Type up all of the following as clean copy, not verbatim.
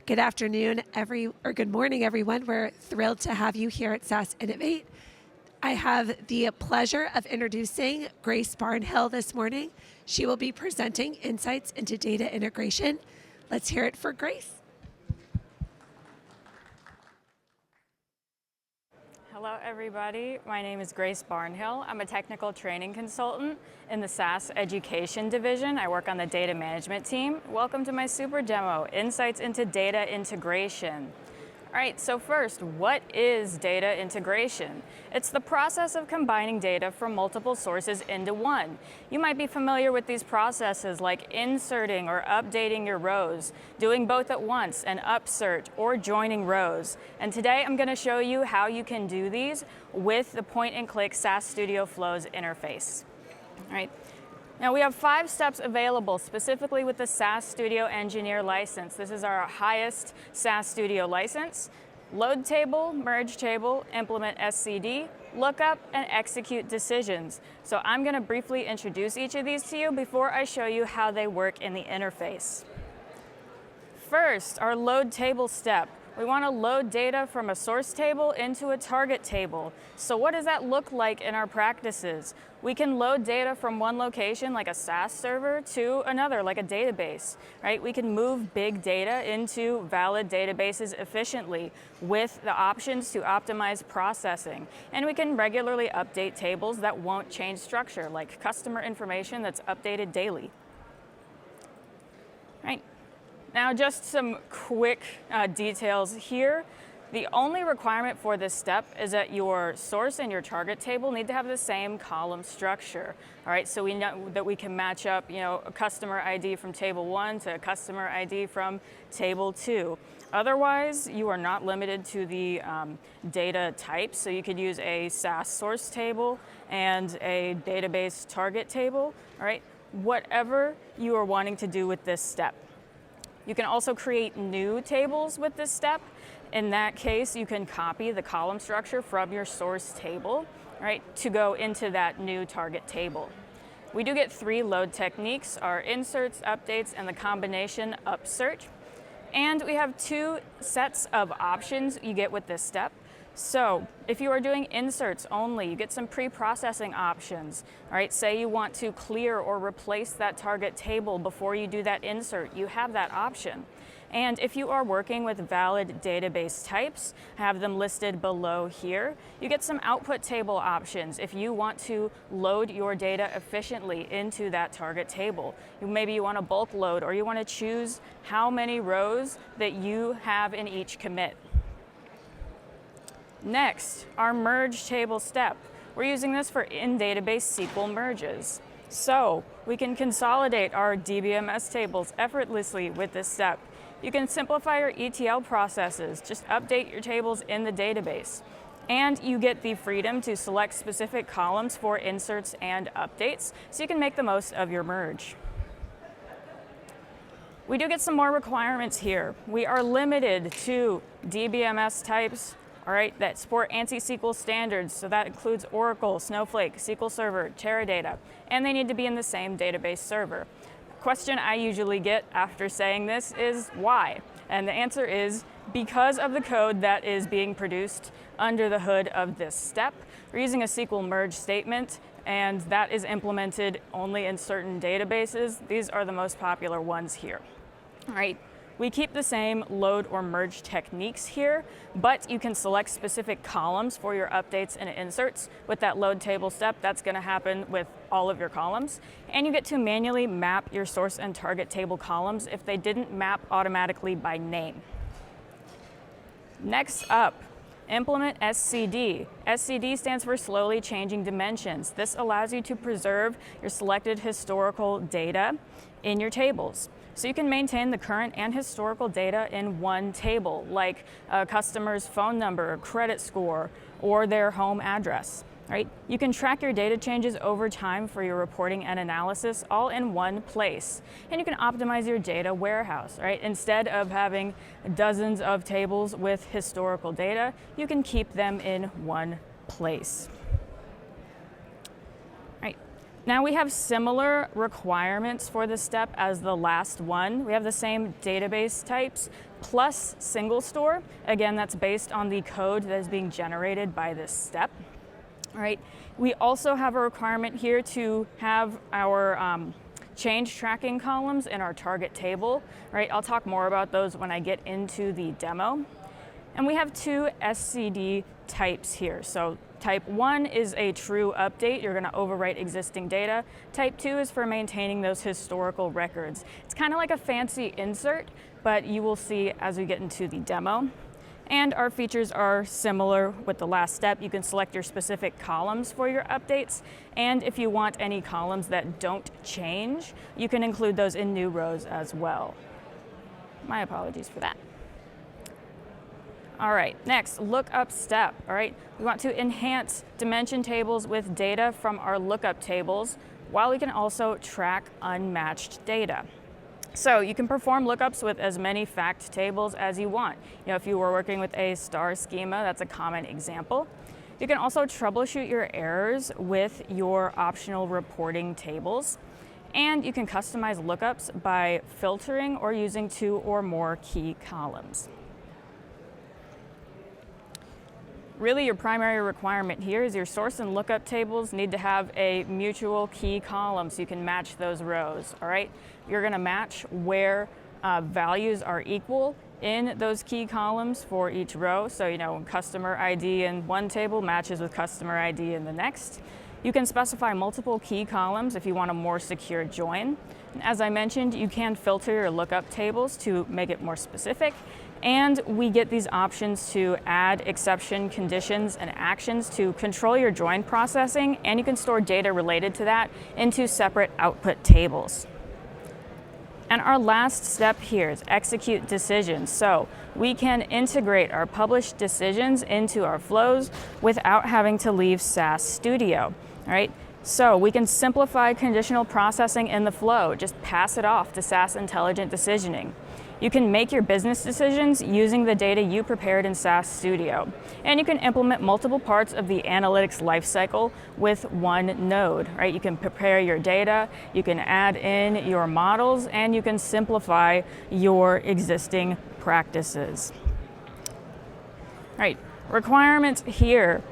Good afternoon, good morning, everyone. We're thrilled to have you here at SAS Innovate. I have the pleasure of introducing Grace Barnhill this morning. She will be presenting insights into data integration. Let's hear it for Grace. Hello, everybody. My name is Grace Barnhill. I'm a technical training consultant in the SAS Education Division. I work on the data management team. Welcome to my super demo, Insights into Data Integration. All right, so first, what is data integration? It's the process of combining data from multiple sources into one. You might be familiar with these processes like inserting or updating your rows, doing both at once, an upsert, or joining rows. And today I'm going to show you how you can do these with the point-and-click SAS Studio Flows interface. All right. Now we have 5 steps available specifically with the SAS Studio Engineer license. This is our highest SAS Studio license. Load table, merge table, implement SCD, lookup, and execute decisions. So I'm going to briefly introduce each of these to you before I show you how they work in the interface. First, our load table step. We want to load data from a source table into a target table. So what does that look like in our practices? We can load data from one location, like a SAS server, to another, like a database, right? We can move big data into valid databases efficiently with the options to optimize processing. And we can regularly update tables that won't change structure, like customer information that's updated daily. Right. Now, just some quick details here. The only requirement for this step is that your source and your target table need to have the same column structure. All right, so we know that we can match up, a customer ID from table 1 to a customer ID from table 2. Otherwise, you are not limited to the data types. So you could use a SAS source table and a database target table. All right, whatever you are wanting to do with this step. You can also create new tables with this step. In that case, you can copy the column structure from your source table, right, to go into that new target table. We do get 3 load techniques, our inserts, updates, and the combination upsert. And we have 2 sets of options you get with this step. So if you are doing inserts only, you get some pre-processing options. All right, say you want to clear or replace that target table before you do that insert, you have that option. And if you are working with valid database types, have them listed below here. You get some output table options if you want to load your data efficiently into that target table. Maybe you want to bulk load, or you want to choose how many rows that you have in each commit. Next, our merge table step. We're using this for in-database SQL merges. So we can consolidate our DBMS tables effortlessly with this step. You can simplify your ETL processes, just update your tables in the database. And you get the freedom to select specific columns for inserts and updates, so you can make the most of your merge. We do get some more requirements here. We are limited to DBMS types, all right, that support ANSI SQL standards, so that includes Oracle, Snowflake, SQL Server, Teradata, and they need to be in the same database server. Question I usually get after saying this is why? And the answer is because of the code that is being produced under the hood of this step. We're using a SQL merge statement, and that is implemented only in certain databases. These are the most popular ones here. All right. We keep the same load or merge techniques here, but you can select specific columns for your updates and inserts. With that load table step, that's going to happen with all of your columns. And you get to manually map your source and target table columns if they didn't map automatically by name. Next up, implement SCD. SCD stands for slowly changing dimensions. This allows you to preserve your selected historical data in your tables. So you can maintain the current and historical data in one table, like a customer's phone number, credit score, or their home address. Right? You can track your data changes over time for your reporting and analysis all in one place. And you can optimize your data warehouse. Right? Instead of having dozens of tables with historical data, you can keep them in one place. Right? Now we have similar requirements for this step as the last one. We have the same database types plus single store. Again, that's based on the code that is being generated by this step. All right. We also have a requirement here to have our change tracking columns in our target table. Right. I'll talk more about those when I get into the demo. And we have two SCD types here. So type 1 is a true update. You're going to overwrite existing data. Type 2 is for maintaining those historical records. It's kind of like a fancy insert, but you will see as we get into the demo. And our features are similar with the last step. You can select your specific columns for your updates. And if you want any columns that don't change, you can include those in new rows as well. My apologies for that. All right, next, lookup step. All right, we want to enhance dimension tables with data from our lookup tables, while we can also track unmatched data. So you can perform lookups with as many fact tables as you want. You know, if you were working with a star schema, that's a common example. You can also troubleshoot your errors with your optional reporting tables. And you can customize lookups by filtering or using 2 or more key columns. Really, your primary requirement here is your source and lookup tables need to have a mutual key column so you can match those rows, all right? You're gonna match where values are equal in those key columns for each row. So, you know, customer ID in one table matches with customer ID in the next. You can specify multiple key columns if you want a more secure join. And as I mentioned, you can filter your lookup tables to make it more specific. And we get these options to add exception conditions and actions to control your join processing, and you can store data related to that into separate output tables. And our last step here is execute decisions. So we can integrate our published decisions into our flows without having to leave SAS Studio, all right? So we can simplify conditional processing in the flow, just pass it off to SAS Intelligent Decisioning. You can make your business decisions using the data you prepared in SAS Studio. And you can implement multiple parts of the analytics lifecycle with one node, right? You can prepare your data, you can add in your models, and you can simplify your existing practices. All right, requirements here.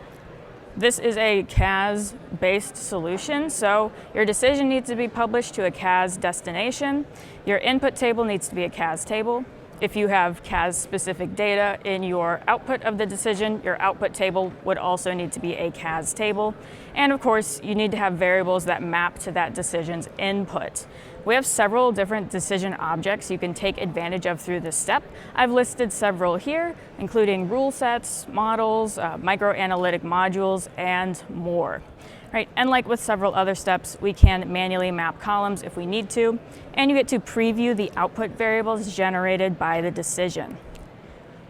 This is a CAS-based solution, so your decision needs to be published to a CAS destination. Your input table needs to be a CAS table. If you have CAS-specific data in your output of the decision, your output table would also need to be a CAS table. And of course, you need to have variables that map to that decision's input. We have several different decision objects you can take advantage of through this step. I've listed several here, including rule sets, models, microanalytic modules, and more. Right, and like with several other steps, we can manually map columns if we need to, and you get to preview the output variables generated by the decision.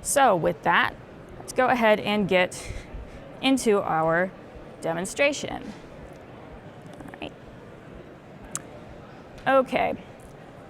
So with that, let's go ahead and get into our demonstration. All right. Okay,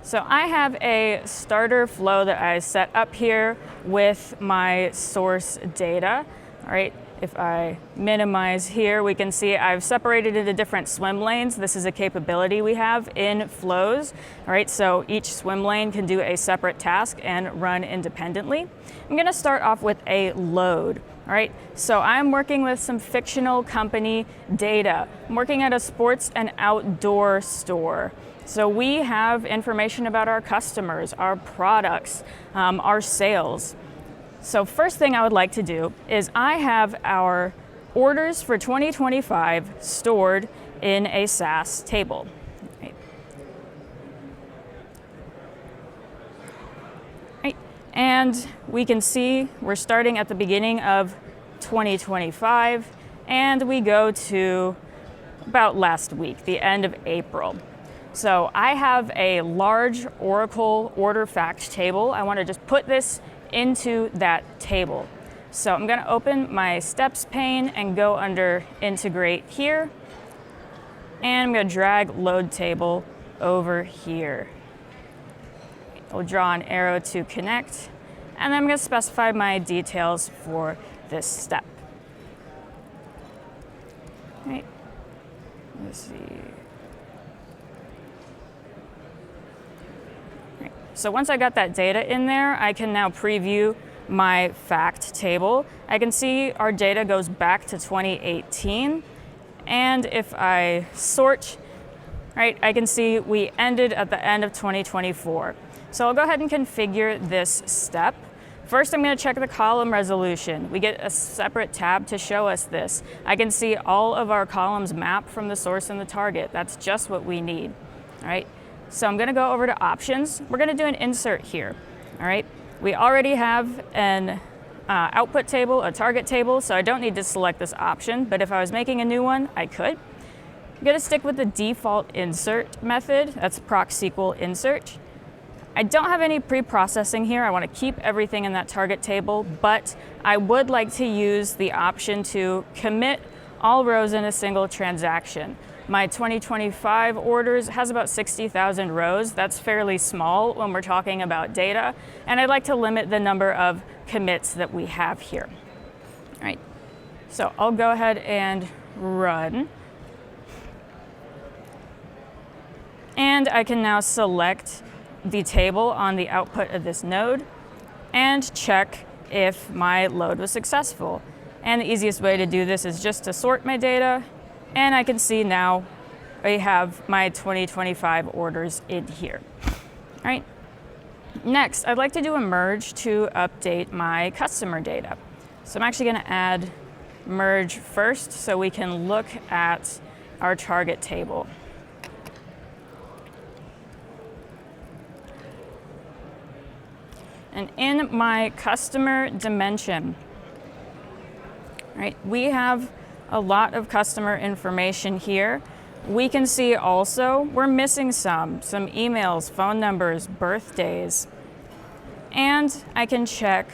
so I have a starter flow that I set up here with my source data. All right. If I minimize here, we can see I've separated into different swim lanes. This is a capability we have in flows. All right, so each swim lane can do a separate task and run independently. I'm gonna start off with a load. All right, so I'm working with some fictional company data. I'm working at a sports and outdoor store. So we have information about our customers, our products, our sales. So first thing I would like to do is I have our orders for 2025 stored in a SAS table. Right. Right. And we can see we're starting at the beginning of 2025 and we go to about last week, the end of April. So I have a large Oracle order fact table. I want to just put this into that table. So I'm going to open my steps pane and go under integrate here. And I'm going to drag load table over here. I'll draw an arrow to connect. And then I'm going to specify my details for this step. All right. Let's see. So once I got that data in there, I can now preview my fact table. I can see our data goes back to 2018. And if I sort, right, I can see we ended at the end of 2024. So I'll go ahead and configure this step. First, I'm going to check the column resolution. We get a separate tab to show us this. I can see all of our columns map from the source and the target. That's just what we need. All right. So I'm going to go over to options. We're going to do an insert here. All right. We already have an output table, a target table, so I don't need to select this option, but if I was making a new one, I could. I'm going to stick with the default insert method. That's proc SQL insert. I don't have any pre-processing here. I want to keep everything in that target table, but I would like to use the option to commit all rows in a single transaction. My 2025 orders has about 60,000 rows. That's fairly small when we're talking about data, and I'd like to limit the number of commits that we have here. All right, so I'll go ahead and run. And I can now select the table on the output of this node and check if my load was successful. And the easiest way to do this is just to sort my data, and I can see now I have my 2025 orders in here. All right. Next, I'd like to do a merge to update my customer data. So I'm actually going to add merge first so we can look at our target table. And in my customer dimension, right, we have a lot of customer information here. We can see also we're missing some emails, phone numbers, birthdays. And I can check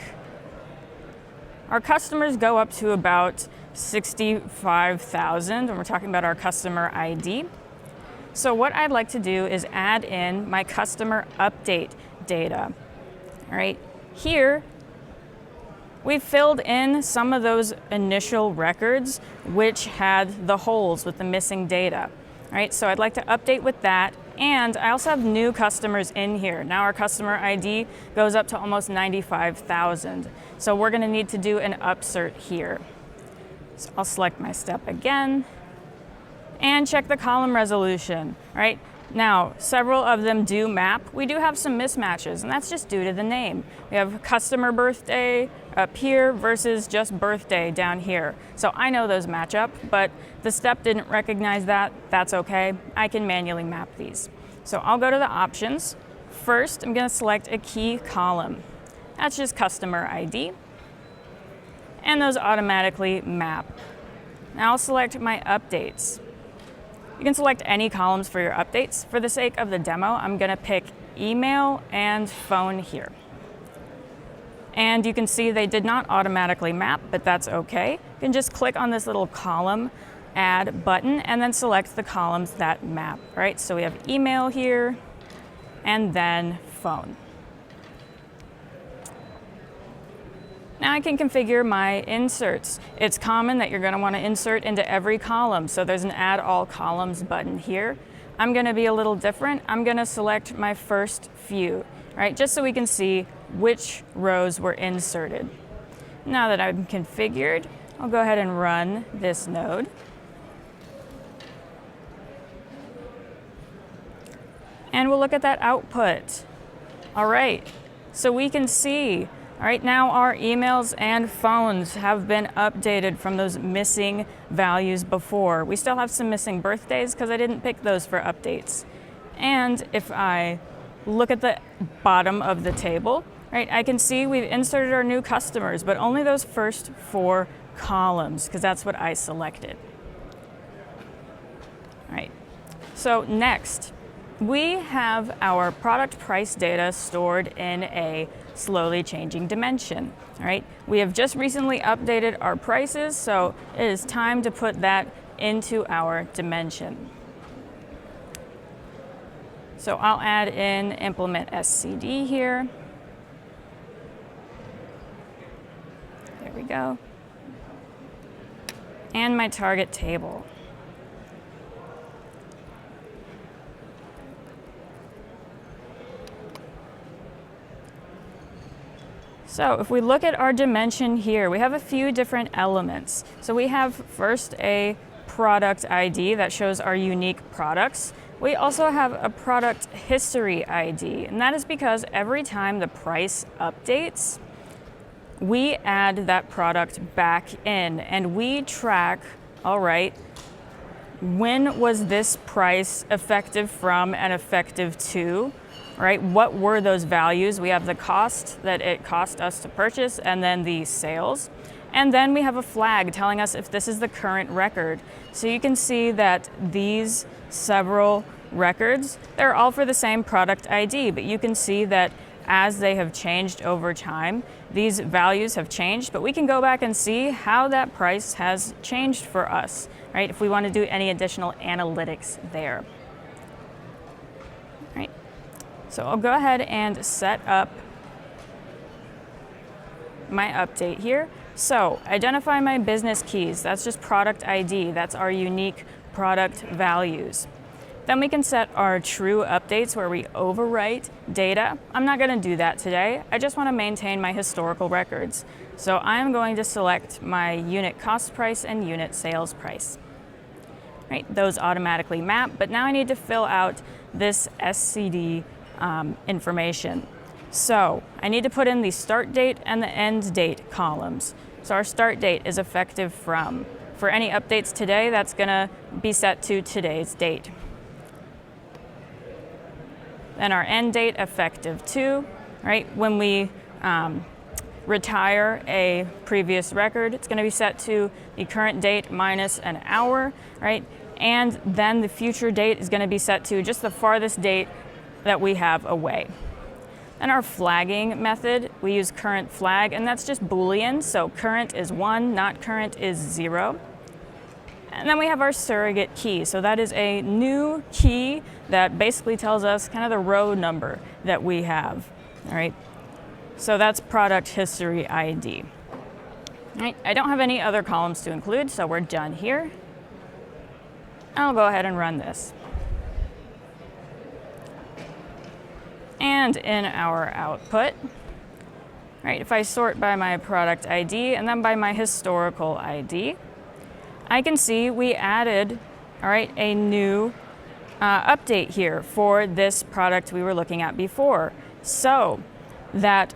our customers go up to about 65,000 when we're talking about our customer ID. So what I'd like to do is add in my customer update data. All right, here we've filled in some of those initial records which had the holes with the missing data. All right, so I'd like to update with that. And I also have new customers in here. Now our customer ID goes up to almost 95,000. So we're going to need to do an upsert here. So I'll select my step again and check the column resolution. All right. Now, several of them do map. We do have some mismatches, and that's just due to the name. We have customer birthday up here versus just birthday down here. So I know those match up, but the step didn't recognize that. That's okay. I can manually map these. So I'll go to the options. First, I'm going to select a key column. That's just customer ID. And those automatically map. Now I'll select my updates. You can select any columns for your updates. For the sake of the demo, I'm going to pick email and phone here. And you can see they did not automatically map, but that's okay. You can just click on this little column add button and then select the columns that map. All right, so we have email here and then phone. Now I can configure my inserts. It's common that you're going to want to insert into every column, so there's an add all columns button here. I'm going to be a little different. I'm going to select my first few, right, just so we can see which rows were inserted. Now that I'm configured, I'll go ahead and run this node. And we'll look at that output. All right, so we can see, all right, now our emails and phones have been updated from those missing values before. We still have some missing birthdays because I didn't pick those for updates. And if I look at the bottom of the table, right, I can see we've inserted our new customers, but only those first 4 columns because that's what I selected. All right, so next, we have our product price data stored in a slowly changing dimension. All right, we have just recently updated our prices, so it is time to put that into our dimension. So I'll add in implement SCD here. There we go. And my target table. So if we look at our dimension here, we have a few different elements. So we have first a product ID that shows our unique products. We also have a product history ID, and that is because every time the price updates, we add that product back in and we track, all right, when was this price effective from and effective to, right? What were those values? We have the cost that it cost us to purchase and then the sales. And then we have a flag telling us if this is the current record. So you can see that these several records, they're all for the same product ID, but you can see that as they have changed over time, these values have changed, but we can go back and see how that price has changed for us, right? If we want to do any additional analytics there. Right. So I'll go ahead and set up my update here. So identify my business keys. That's just product ID. That's our unique product values. Then we can set our true updates where we overwrite data. I'm not going to do that today. I just want to maintain my historical records. So I'm going to select my unit cost price and unit sales price. Right, those automatically map, but now I need to fill out this SCD information. So I need to put in the start date and the end date columns. So our start date is effective from. For any updates today, that's going to be set to today's date. Then our end date effective to, right? When we retire a previous record, it's going to be set to the current date minus an hour, right? And then the future date is going to be set to just the farthest date that we have away. And our flagging method, we use current flag, and that's just Boolean. So current is 1, not current is 0. And then we have our surrogate key. So that is a new key that basically tells us kind of the row number that we have. All right. So that's product history ID. All right. I don't have any other columns to include, so we're done here. I'll go ahead and run this. And in our output, right, if I sort by my product ID and then by my historical ID, I can see we added, all right, a new update here for this product we were looking at before. So that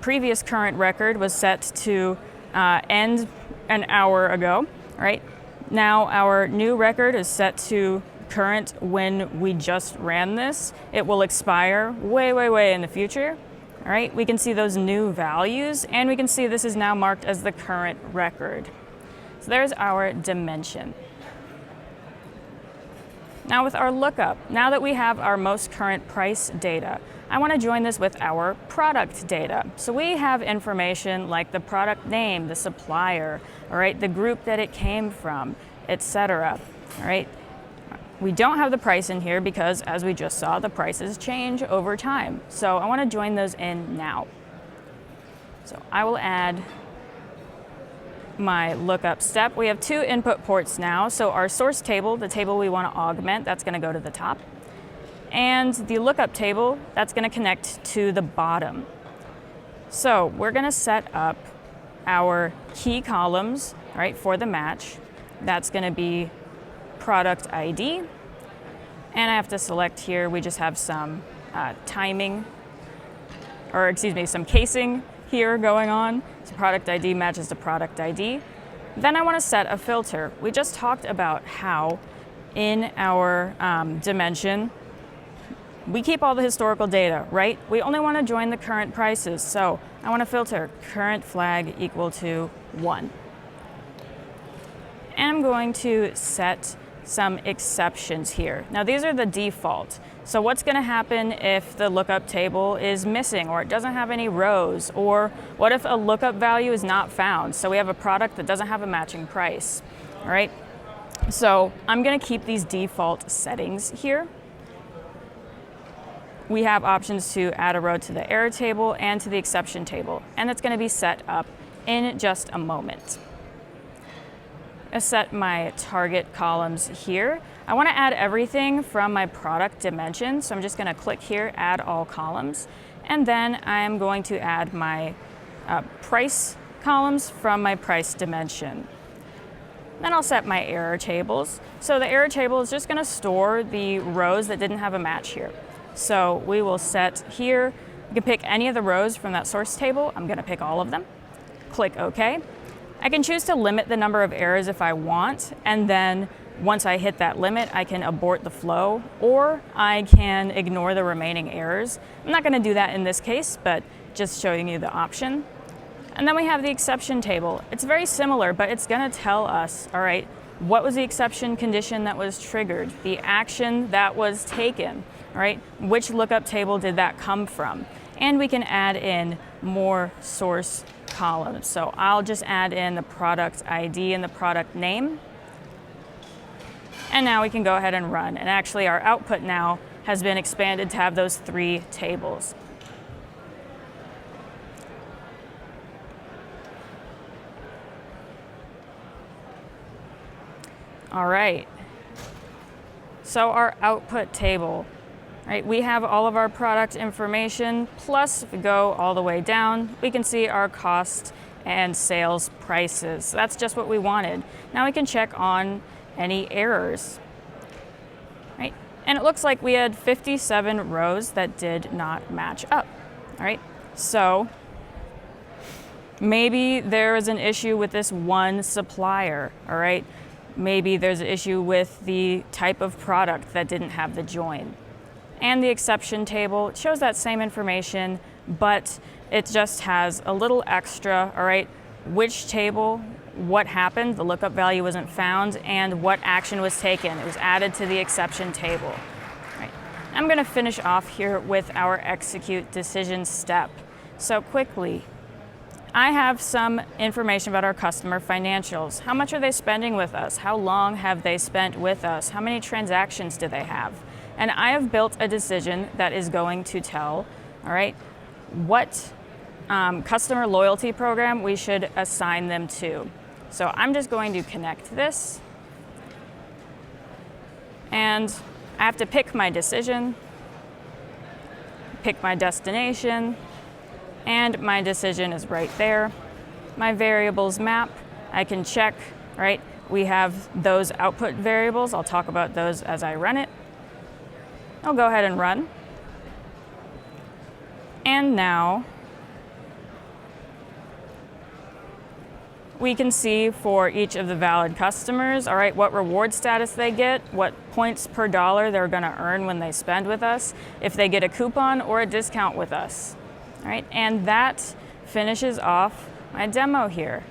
previous current record was set to end an hour ago, right? Now our new record is set to current when we just ran this. It will expire way, way, way in the future. All right, we can see those new values, and we can see this is now marked as the current record. So there's our dimension. Now with our lookup, now that we have our most current price data, I want to join this with our product data. So we have information like the product name, the supplier, all right, the group that it came from, etc. All right. We don't have the price in here because, as we just saw, the prices change over time. So I want to join those in now. So I will add my lookup step. We have 2 input ports now. So our source table, the table we want to augment, that's going to go to the top. And the lookup table, that's going to connect to the bottom. So we're going to set up our key columns, right, for the match. That's going to be product ID, and I have to select here, we just have some some casing here going on. So product ID matches to product ID. Then I want to set a filter. We just talked about how in our dimension, we keep all the historical data, right? We only want to join the current prices. So I want to filter current flag equal to 1. And I'm going to set some exceptions here. Now these are the default. So what's going to happen if the lookup table is missing or it doesn't have any rows? Or what if a lookup value is not found? So we have a product that doesn't have a matching price, all right? So I'm going to keep these default settings here. We have options to add a row to the error table and to the exception table, and it's going to be set up in just a moment. I set my target columns here. I want to add everything from my product dimension, so I'm just going to click here, add all columns, and then I'm going to add my price columns from my price dimension. Then I'll set my error tables. So the error table is just going to store the rows that didn't have a match here. So we will set here, you can pick any of the rows from that source table. I'm going to pick all of them. Click OK. I can choose to limit the number of errors if I want, and then once I hit that limit, I can abort the flow, or I can ignore the remaining errors. I'm not going to do that in this case, but just showing you the option. And then we have the exception table. It's very similar, but it's going to tell us, all right, what was the exception condition that was triggered, the action that was taken, all right, which lookup table did that come from? And we can add in more source columns. So I'll just add in the product ID and the product name. And now we can go ahead and run. And actually our output now has been expanded to have those 3 tables. All right, so our output table, right? We have all of our product information, plus if we go all the way down, we can see our cost and sales prices. That's just what we wanted. Now we can check on any errors, right? And it looks like we had 57 rows that did not match up, all right? So maybe there is an issue with this one supplier, all right? Maybe there's an issue with the type of product that didn't have the join. And the exception table shows that same information, but it just has a little extra, all right? Which table, what happened, the lookup value wasn't found, and what action was taken. It was added to the exception table. Right. I'm going to finish off here with our execute decision step. So quickly, I have some information about our customer financials. How much are they spending with us? How long have they spent with us? How many transactions do they have? And I have built a decision that is going to tell, all right, what customer loyalty program we should assign them to. So I'm just going to connect this. And I have to pick my decision, pick my destination, and my decision is right there. My variables map, I can check, right? We have those output variables. I'll talk about those as I run it. I'll go ahead and run. And now we can see for each of the valid customers, all right, what reward status they get, what points per dollar they're gonna earn when they spend with us, if they get a coupon or a discount with us. All right, and that finishes off my demo here.